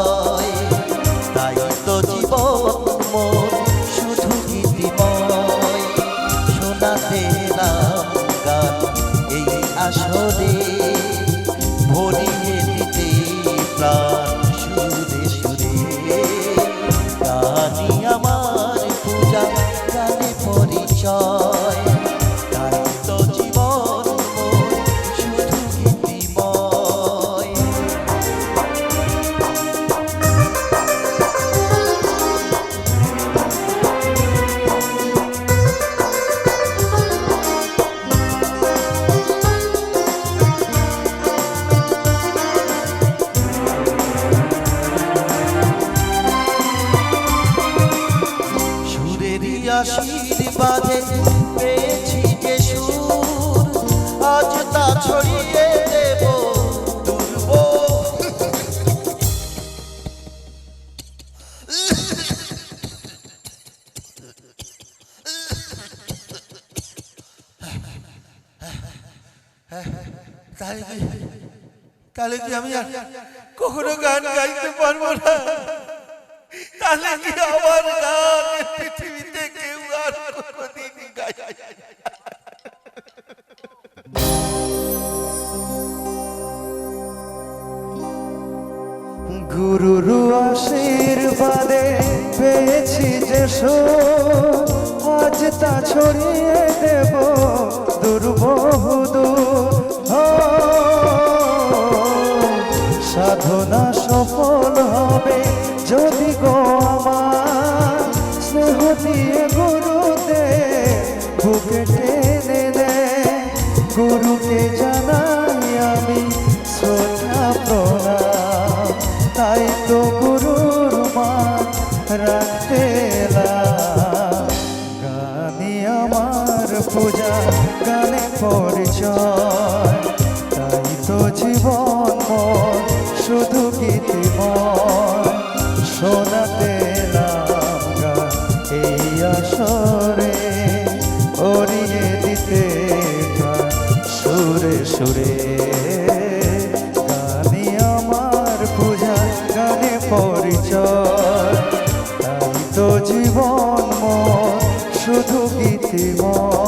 পরিচয়। তাই তো জীবন মোর শুধু গীতিময়, শোনাতে নাম গান এই আসরে, ভরিয়ে দিতে প্রাণ সুরে সুরে। গানই আমার পূজা, গানে পরিচয়। তাই তো জীবন মোর শুধু গীতিময়। আশীর্বাদে পেয়েছি যে সুর, আজ তা ছড়িয়ে দেব দুর্বল। তাহলে কি আমি আর কখনো গান গাইতে পারবো না? তাহলে কি আমার গান পৃথিবীতে কেউ আর কোনোদিন গায়? গুরুর আশীর্বাদে পেয়েছি যে সুর, আজ তা ছড়িয়ে দেব দুর্বহুদূর। সাধনা সফল হবে যদি গো আমার, স্নেহ দিয়ে গুরুতে বুকে টেনে নেয়। গুরুকে জানাই আমি শ্রদ্ধা প্রণাম, তাই তো গুরুর মান রাখতে এলাম। গানই আমার পূজা, গানে পরিচয়। তাই তো জীবন মোর শুধু গীতিময়, শোনাতে এলাম গান এই আসরে, ভরিয়ে দিতে প্রাণ সুরে সুরে। গানই আমার পূজা, গানে পরিচয়। তাই তো জীবন মোর শুধু গীতিময়।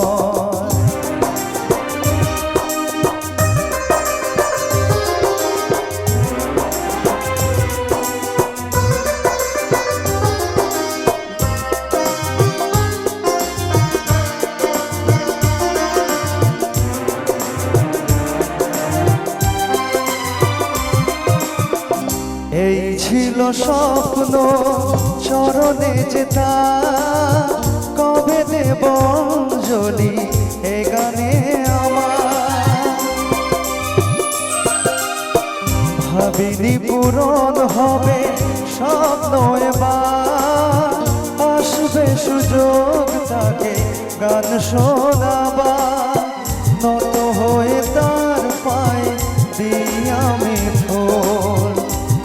এই ছিল স্বপ্ন চরণে যেতা, কবে দেব অঞ্জলি এ গানে আমার। ভাবিনি পূরণ হবে স্বপ্ন এবার, আসবে সুযোগ তাকে গান শোনাবার। নত হয়ে তার পায়ে দিই আমি ফুল,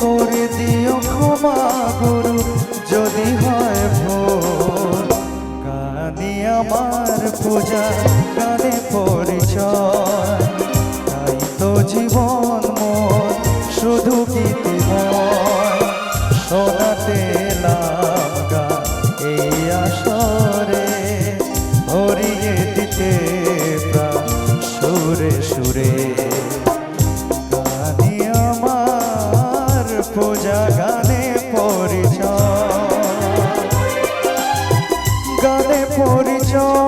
করে দিও ক্ষমা গুরু যদি হয় ভুল। গানই আমার পূজা, গানে পরিচয়। তাই তো জীবন মোর শুধু গীতিময়, শোনাতে এলাম গান এই আসরে, ভরিয়ে দিতে প্রাণ সুরে সুরে। গানই আমার পূজা, গানে পরিচয়, গানে পরিচয়।